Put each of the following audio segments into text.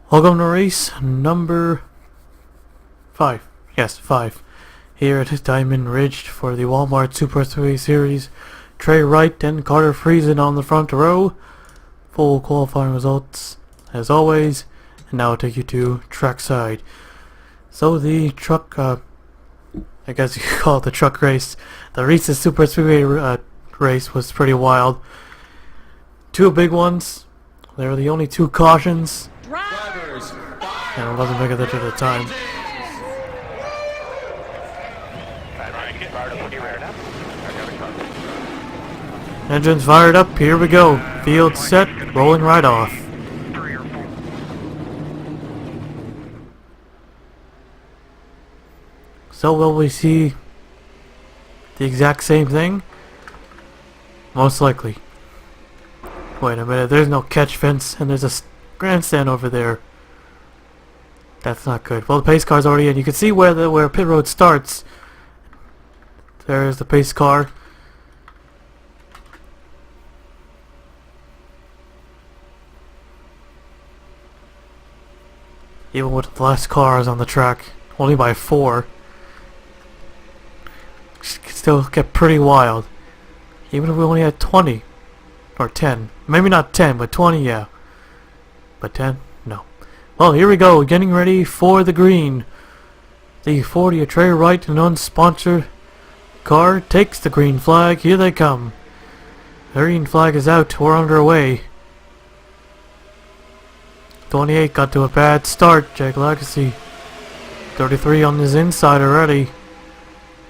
Welcome to race number 5. Yes, 5. Here at Diamond Ridge for the Walmart Superspeedway Series. Trey Wright and Carter Friesen on the front row. Full qualifying results as always. And now I'll take you to trackside. So the truck, I guess you could call it the truck race. The Reese's Superspeedway race was pretty wild. Two big ones. They were the only two cautions. And it wasn't big at the time. Engines fired up, here we go. Field set, rolling right off. So will we see the exact same thing? Most likely. Wait a minute, there's no catch fence and there's a grandstand over there. That's not good. Well, the pace car's already in. You can see where pit road starts. There's the pace car. Even with the less cars on the track, only by 4, still get pretty wild. Even if we only had 20 or 10, maybe not 10, but 20, yeah. But 10, no. Well, here we go, getting ready for the green. The 40 of Trey Wright, an unsponsored car, takes the green flag. Here they come. The green flag is out. We're underway. 28 got to a bad start. Jack Legacy. 33 on his inside already.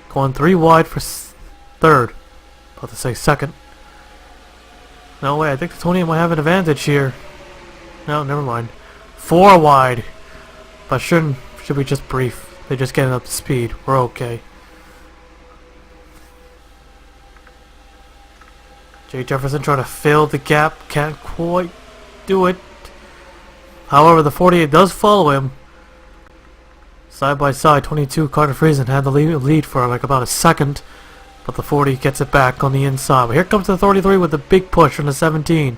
Going 3 wide for third. About to say second. No way, I think the 28 might have an advantage here. No, never mind. 4 wide. But should be just brief. They're just getting up to speed. We're okay. Jay Jefferson trying to fill the gap. Can't quite do it. However, the 48 does follow him. Side by side, 22 Carter Friesen had the lead for like about a second. But the 40 gets it back on the inside. But here comes the 33 with a big push from the 17.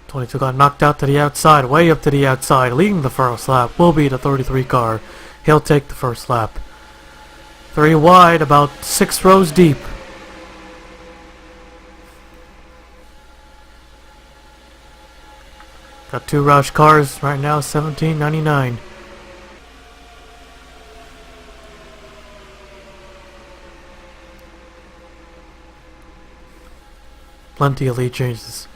22 got knocked out to the outside, way up to the outside. Leading the first lap will be the 33 car. He'll take the first lap. 3 wide, about 6 rows deep. Got 2 Roush cars right now, $17.99. Plenty of lead changes.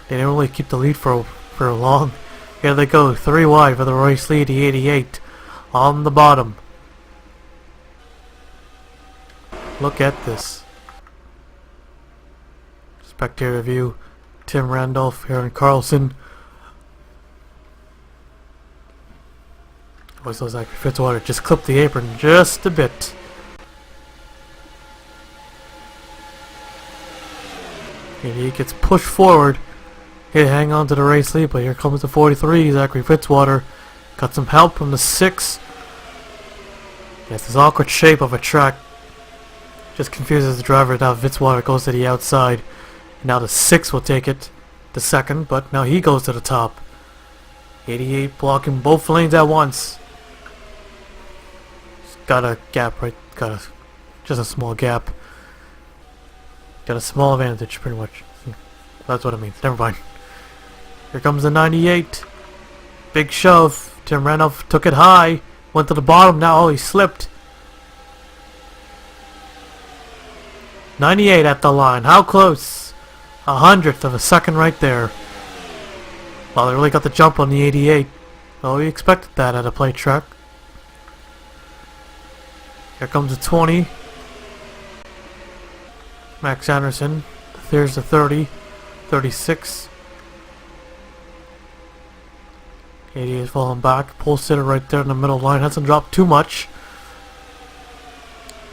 They didn't really keep the lead for long. Here they go, 3 wide for the race lead, the 88 on the bottom. Look at this. Spectator view. Tim Randolph, Aaron Carlson. Always looks like Fitzwater just clipped the apron just a bit. And he gets pushed forward. He'll hang on to the race lead, but here comes the 43, Zachary Fitzwater. Got some help from the 6. Yes, this awkward shape of a track just confuses the driver. Now Fitzwater goes to the outside. Now the 6 will take it to second, but now he goes to the top. 88 blocking both lanes at once. Got a gap right, just a small gap. Got a small advantage pretty much. That's what it means, never mind. Here comes the 98. Big shove. Tim Randolph took it high. Went to the bottom, now he slipped. 98 at the line, how close? 100th of a second right there. Well, they really got the jump on the 88. Well, we expected that at a plate track. Here comes the 20. Max Anderson. There's the 30. 36. 88 falling back. Pole sitter right there in the middle line. Hasn't dropped too much.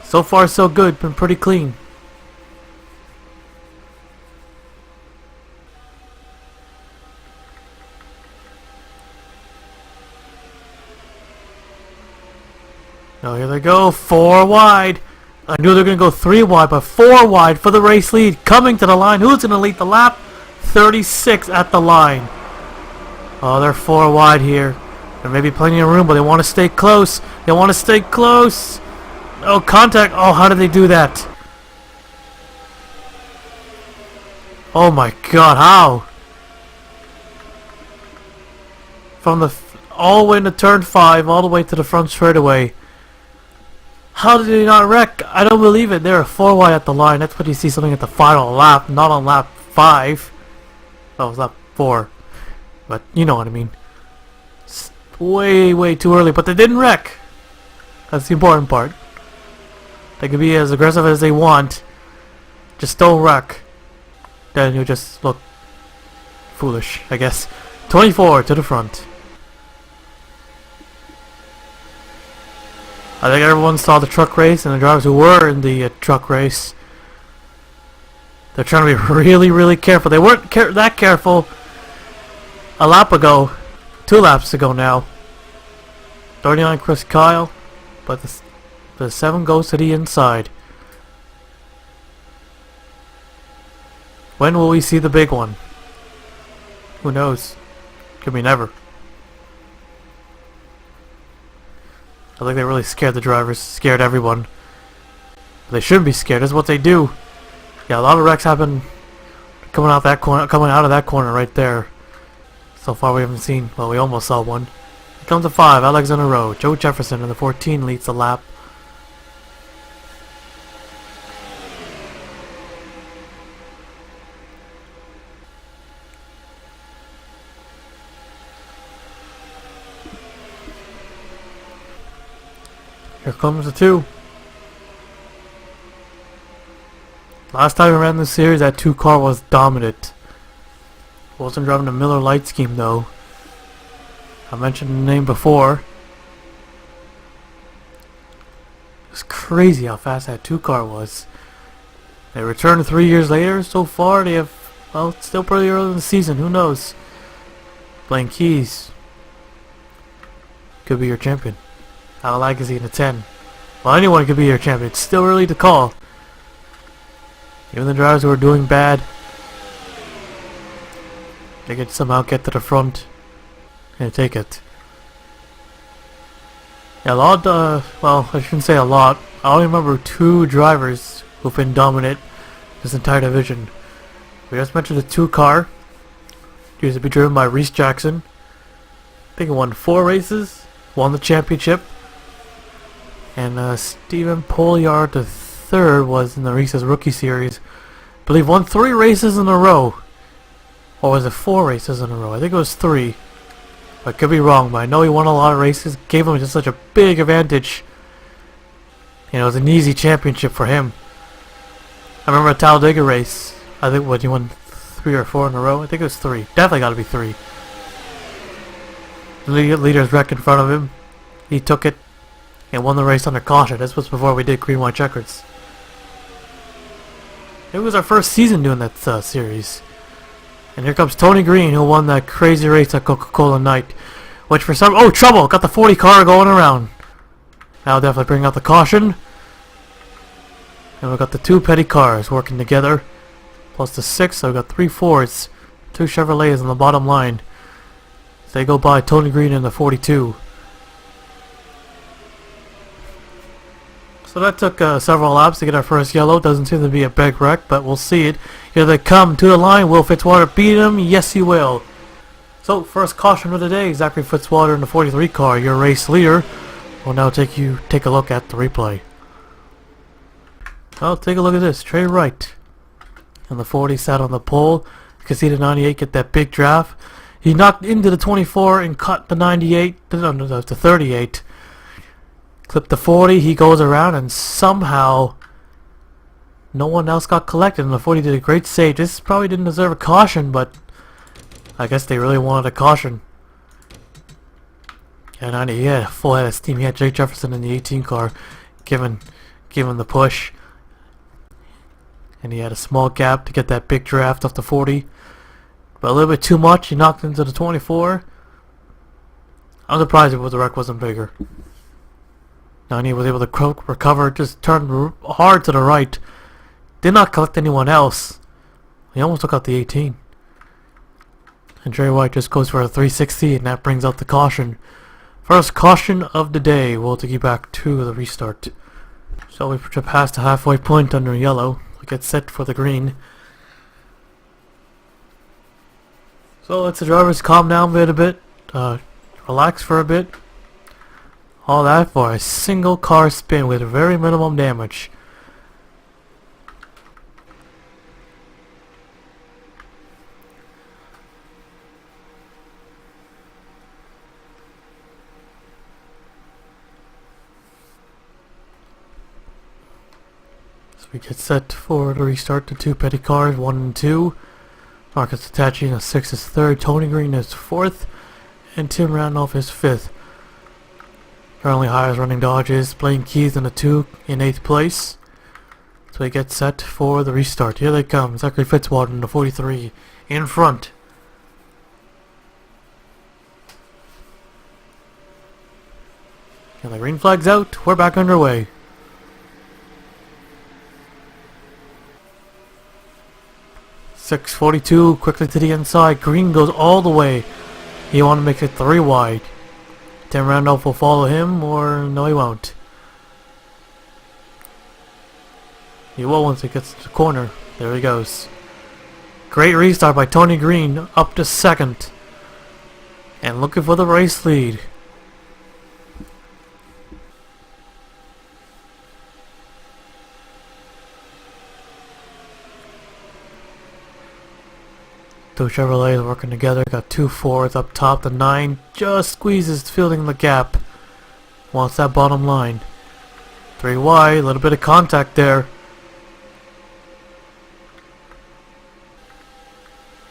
So far so good. Been pretty clean. Now here they go, 4 wide. I knew they were going to go 3 wide, but 4 wide for the race lead. Coming to the line. Who's going to lead the lap? 36 at the line. Oh, they're 4 wide here. There may be plenty of room, but they want to stay close. They want to stay close. Oh, contact. Oh, how did they do that? Oh my god, how? From the all the way into turn 5, all the way to the front straightaway. How did they not wreck? I don't believe it. They're 4 wide at the line. That's what you see something at the final lap, not on lap 5. That was lap 4. But you know what I mean. It's way too early, but they didn't wreck. That's the important part. They can be as aggressive as they want. Just don't wreck. Then you just look foolish, I guess. 24 to the front. I think everyone saw the truck race, and the drivers who were in the truck race, they're trying to be really careful. They weren't that careful a lap ago, 2 laps ago now. 39 Chris Kyle, but the 7 goes to the inside. When will we see the big one? Who knows? Could be never. I think they really scared the drivers, scared everyone. They shouldn't be scared. That's what they do. Yeah, a lot of wrecks happen coming out that corner, coming out of that corner right there. So far we haven't seen. Well, we almost saw one. Here comes the 5, Alexander Rowe. Joe Jefferson in the 14 leads the lap. Here comes the 2. Last time we ran this series, that 2 car was dominant. Wasn't driving the Miller Lite scheme though. I mentioned the name before. It's crazy how fast that 2 car was. They returned 3 years later. So far they have, well, it's still pretty early in the season. Who knows? Blaine Keys could be your champion. Al Agassi in the 10. Well, anyone could be your champion. It's still early to call. Even the drivers who are doing bad, they could somehow get to the front and take it. Yeah, a lot, well, I shouldn't say a lot. I only remember 2 drivers who've been dominant this entire division. We just mentioned the 2 car. He used to be driven by Reese Jackson. I think he won 4 races, won the championship. And Stephen Poliard III was in the Reese's Rookie Series. I believe won 3 races in a row. Or was it 4 races in a row? I think it was 3. I could be wrong, but I know he won a lot of races. Gave him just such a big advantage. You know, it was an easy championship for him. I remember a Talladega race. I think what he won 3 or 4 in a row. I think it was 3. Definitely got to be 3. The leader's wreck in front of him. He took it and won the race under caution. This was before we did green white checkers. It was our first season doing that series. And here comes Tony Green, who won that crazy race at Coca-Cola Night. Which for some... Oh, trouble! Got the 40 car going around. That'll definitely bring out the caution. And we've got the 2 petty cars working together. Plus the 6, so we've got 3 Fords. 2 Chevrolets on the bottom line. They go by Tony Green in the 42. So that took several laps to get our first yellow. Doesn't seem to be a big wreck, but we'll see it. Here they come to the line. Will Fitzwater beat him? Yes, he will. So, first caution of the day. Zachary Fitzwater in the 43 car, your race leader. We'll now take a look at the replay. Well, take a look at this. Trey Wright. And the 40 sat on the pole. You can see the 98 get that big draft. He knocked into the 24 and cut the 98, the 38. Clipped the 40, he goes around, and somehow no one else got collected, and the 40 did a great save. This probably didn't deserve a caution, but I guess they really wanted a caution. And 90, he had a full head of steam. He had Jake Jefferson in the 18 car giving the push. And he had a small gap to get that big draft off the 40. But a little bit too much, he knocked into the 24. I'm surprised if the wreck wasn't bigger. 90 was able to recover, just turned hard to the right. Did not collect anyone else. He almost took out the 18. And Trey White just goes for a 360, and that brings out the caution. First caution of the day. We'll take you back to the restart. So we passed the halfway point under yellow. We get set for the green. So let the drivers calm down a bit, relax for a bit. All that for a single car spin with very minimum damage. We get set for the restart. The two petty cars, 1 and 2. Marcus Itachi in 6th is 3rd. Tony Green is 4th. And Tim Randolph is 5th. Currently highest running Dodges. Blaine Keys in the 2 in 8th place. So we get set for the restart. Here they come. Zachary Fitzwater in the 43 in front. And the green flag's out. We're back underway. .642 quickly to the inside. Green goes all the way. You want to make it 3 wide. Tim Randolph will follow him, or no, he won't. He will once he gets to the corner. There he goes. Great restart by Tony Green, up to 2nd. And looking for the race lead. Two Chevrolets working together, got 2 Fords up top, the 9 just squeezes, filling the gap. Wants that bottom line. 3 wide, a little bit of contact there.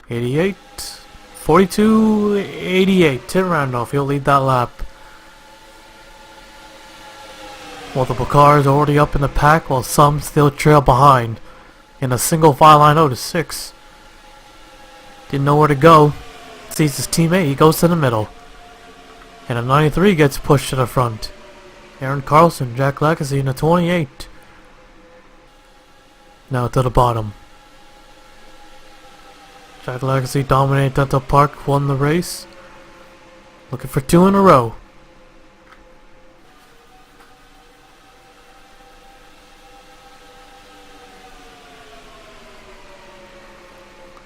88, 42, 88, Tim Randolph, he'll lead that lap. Multiple cars already up in the pack, while some still trail behind. In a single file line, to 6. Didn't know where to go. Sees his teammate, he goes to the middle. And a 93 gets pushed to the front. Aaron Carlson, Jack Legacy in a 28. Now to the bottom. Jack Legacy dominated Dental Park, won the race. Looking for 2 in a row.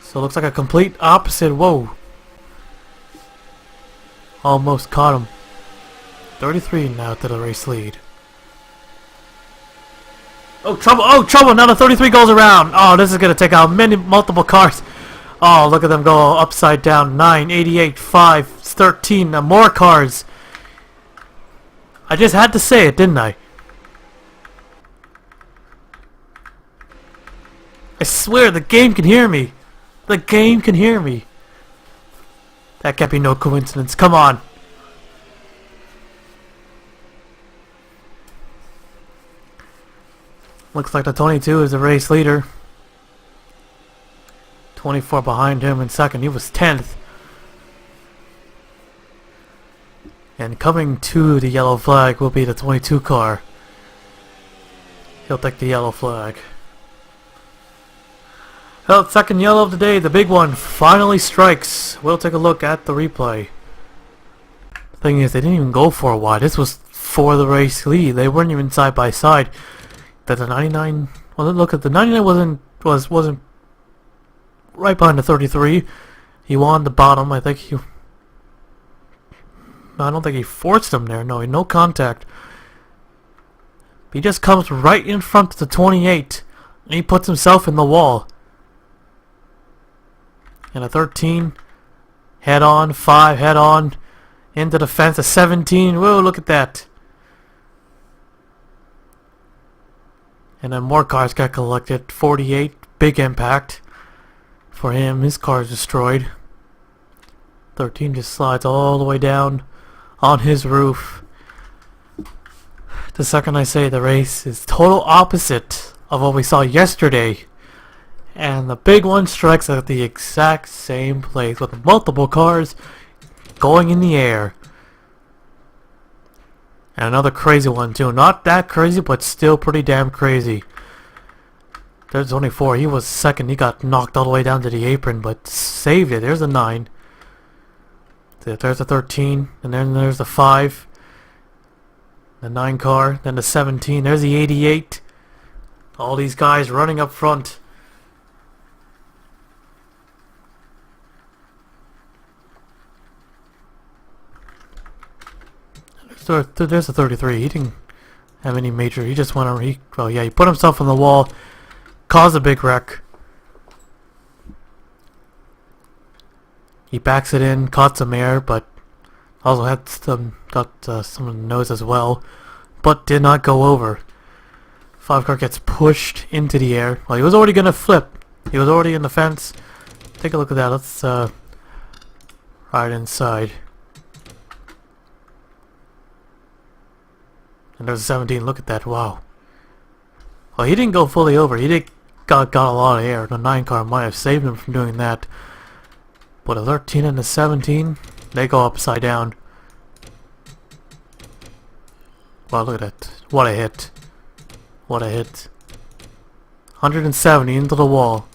So it looks like a complete opposite. Whoa. Almost caught him. 33 now to the race lead. Oh, trouble. Oh, trouble. Now the 33 goes around. Oh, this is going to take out multiple cars. Oh, look at them go upside down. 9, 88, 5, 13. Now more cars. I just had to say it, didn't I? I swear the game can hear me. The game can hear me. That can't be no coincidence. Come on. Looks like the 22 is the race leader. 24 behind him in 2nd. He was 10th. And coming to the yellow flag will be the 22 car. He'll take the yellow flag. Well, 2nd yellow of the day, the big one, finally strikes. We'll take a look at the replay. The thing is, they didn't even go for a wide. This was for the race lead. They weren't even side by side. That the 99. Well, look at the 99 wasn't right behind the 33. He won the bottom. I think he. I don't think he forced him there. No contact. He just comes right in front of the 28, and he puts himself in the wall. And a 13, head on, 5, head on, into the fence, a 17, whoa, look at that. And then more cars got collected, 48, big impact for him, his car is destroyed. 13 just slides all the way down on his roof. The second I say the race is total opposite of what we saw yesterday. And the big one strikes at the exact same place with multiple cars going in the air. And another crazy one too. Not that crazy, but still pretty damn crazy. There's only 4. He was 2nd. He got knocked all the way down to the apron, but saved it. There's a 9. There's the 13, and then there's the 5, the 9 car, then the 17. There's the 88. All these guys running up front. There's the 33. He didn't have any major. He just went over. He put himself on the wall, caused a big wreck. He backs it in, caught some air, but also had got some in the nose as well, but did not go over. 5 car gets pushed into the air. Well, he was already gonna flip. He was already in the fence. Take a look at that. Let's ride inside. And there's a 17. Look at that. Wow. Well, he didn't go fully over. He got a lot of air. The 9 car might have saved him from doing that. But a 13 and a 17, they go upside down. Wow, look at that. What a hit. What a hit. 170 into the wall.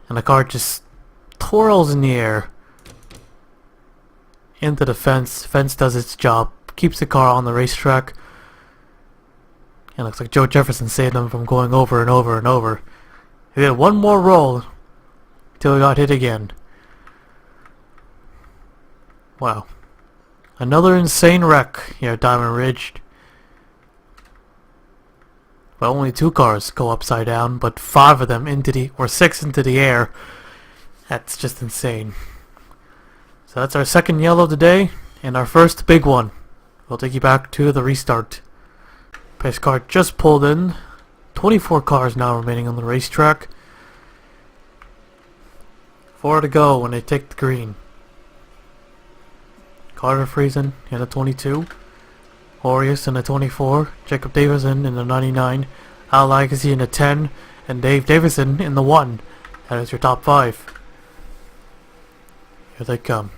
And the car just twirls in the air. Into the fence. Fence does its job. Keeps the car on the racetrack. And it looks like Joe Jefferson saved him from going over and over and over. He did one more roll till he got hit again. Wow. Another insane wreck here at Diamond Ridge. Well, only 2 cars go upside down, but 5 of them or 6 into the air. That's just insane. So that's our second yellow today, and our first big one. We'll take you back to the restart. Pace car just pulled in. 24 cars now remaining on the racetrack. 4 to go when they take the green. Carter Friesen in the 22. Aureus in the 24. Jacob Davison in the 99. Al Legacy in the 10. And Dave Davison in the 1. That is your top 5. Here they come.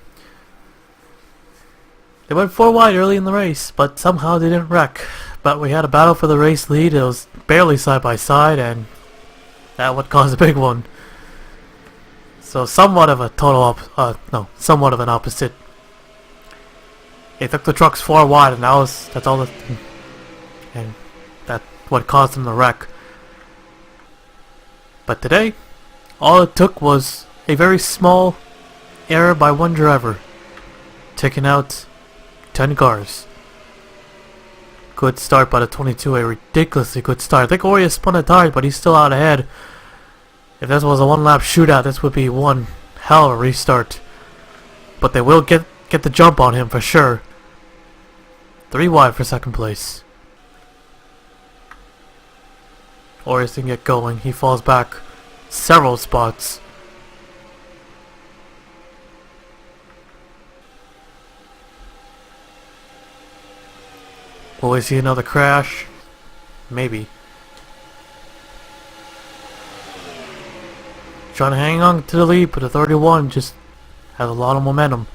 They went 4 wide early in the race, but somehow they didn't wreck. But we had a battle for the race lead. It was barely side by side, and that would cause a big one. So somewhat of a somewhat of an opposite. They took the trucks 4 wide, and that's all and that's what caused them to wreck. But today, all it took was a very small error by one driver, taking out 10 cars. Good start by the 22, a ridiculously good start. I think Aureus spun a tire, but he's still out ahead. If this was a 1-lap shootout, this would be one hell of a restart. But they will get the jump on him for sure. 3 wide for second place. Aureus didn't get going. He falls back several spots. Will we see another crash? Maybe. Trying to hang on to the lead, but the 31 just has a lot of momentum.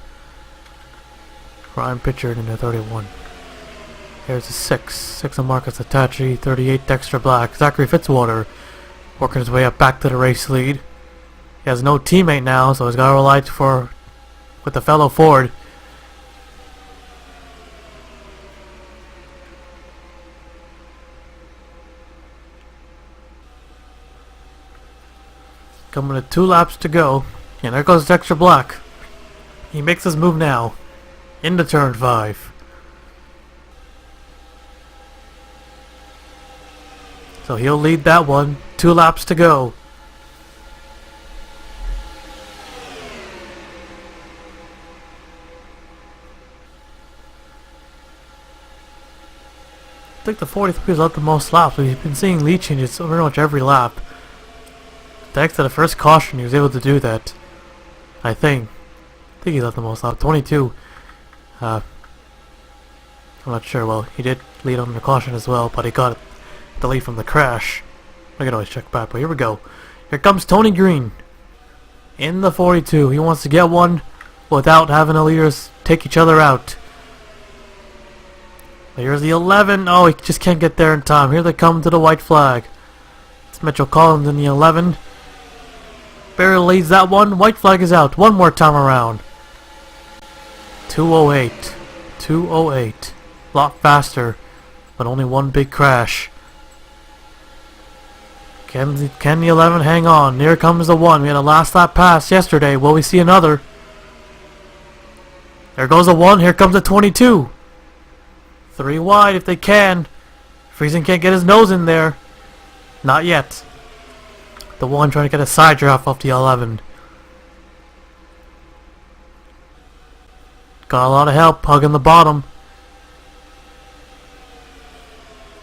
Ryan Pitchard in the 31. Here's the 6 of Marcus Atachi, 38 Dexter Black. Zachary Fitzwater working his way up back to the race lead. He has no teammate now, so he's got to rely with the fellow Ford. Coming to 2 laps to go, and there goes Dexter Black. He makes his move now into turn 5. So he'll lead that one. 2 laps to go. I think the 43 has led the most laps. We've been seeing lead changes pretty much every lap. Thanks to the first caution, he was able to do that. I think he led the most laps. 22. I'm not sure. Well, he did lead under caution as well, but he got the lead from the crash. I can always check back, but here we go. Here comes Tony Green in the 42. He wants to get one without having the leaders take each other out. But here's the 11. Oh, he just can't get there in time. Here they come to the white flag. It's Mitchell Collins in the 11. Barely leads that one. White flag is out. One more time around. 208. 208. A lot faster, but only one big crash. Can the 11 hang on? Here comes the 1. We had a last lap pass yesterday. Will we see another? There goes the 1. Here comes the 22. 3 wide if they can. Friesen can't get his nose in there. Not yet. The 1 trying to get a side draft off the 11. Got a lot of help hugging the bottom.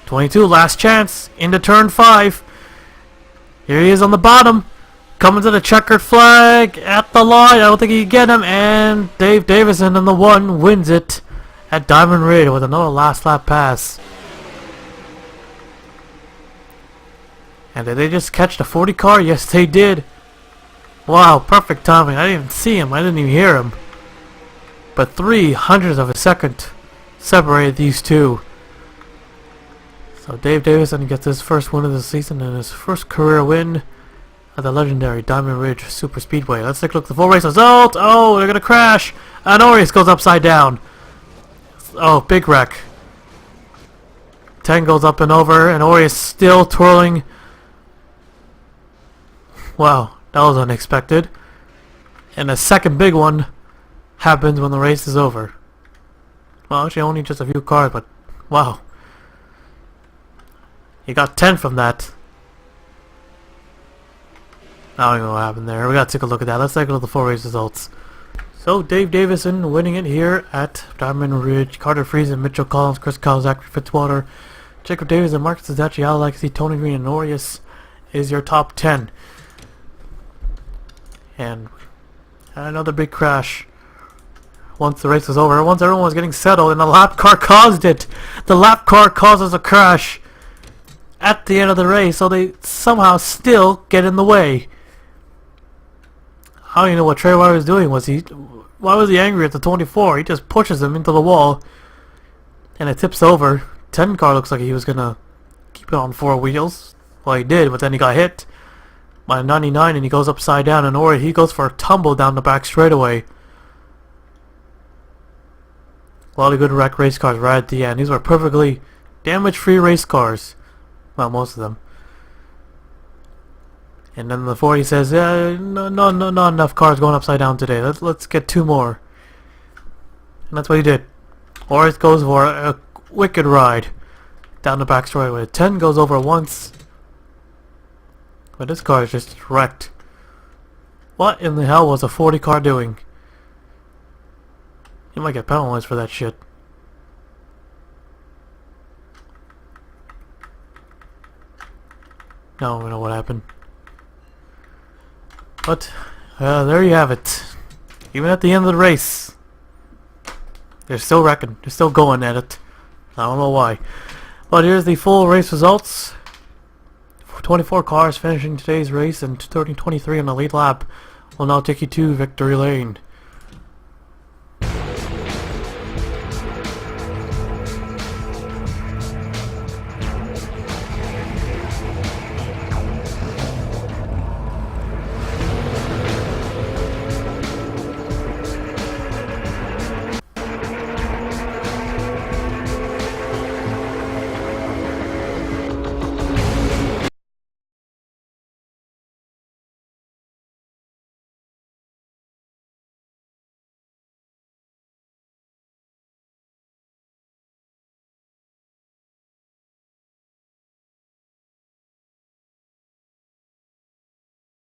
22, last chance. Into turn 5. Here he is on the bottom. Coming to the checkered flag at the line. I don't think he can get him. And Dave Davison in the 1 wins it at Diamond Ridge with another last lap pass. And did they just catch the 40 car? Yes, they did. Wow, perfect timing. I didn't even see him. I didn't even hear him. But 3/100ths of a second separated these two. So Dave Davison gets his first win of the season and his first career win at the legendary Diamond Ridge Superspeedway. Let's take a look at the full race result. Oh, they're going to crash. And Orius goes upside down. Oh, big wreck. 10 goes up and over, and Orius still twirling. Wow, that was unexpected. And the second big one happens when the race is over. Well, actually only just a few cars, but wow. You got 10 from that. I don't know what happened there. We gotta take a look at that. Let's take a look at the full race results. So Dave Davison winning it here at Diamond Ridge. Carter Friesen, Mitchell Collins, Chris Kyle, Zachary Fitzwater, Jacob Davis, and Marcus Zachi, Alexi, Tony Green, and Orius is your top 10. And another big crash once the race was over. Once everyone was getting settled, and the lap car caused it. The lap car causes a crash at the end of the race, so they somehow still get in the way. I don't even know what Trey White was doing. Why was he angry at the 24? He just pushes him into the wall, and it tips over. 10 car looks like he was gonna keep it on 4 wheels. Well, he did, but then he got hit by a 99, and he goes upside down. And Ori, he goes for a tumble down the back straightaway. A lot of good wreck race cars right at the end. These were perfectly damage-free race cars. Well, most of them. And then the 40 says, no, not enough cars going upside down today. Let's get 2 more. And that's what he did. Orius goes for a wicked ride down the back straightaway. 10 goes over once. But this car is just wrecked. What in the hell was a 40 car doing? You might get penalized for that shit. Now we know what happened. But, there you have it. Even at the end of the race, they're still wrecking. They're still going at it. I don't know why. But here's the full race results. 24 cars finishing today's race, and 23 on the lead lap will now take you to victory lane.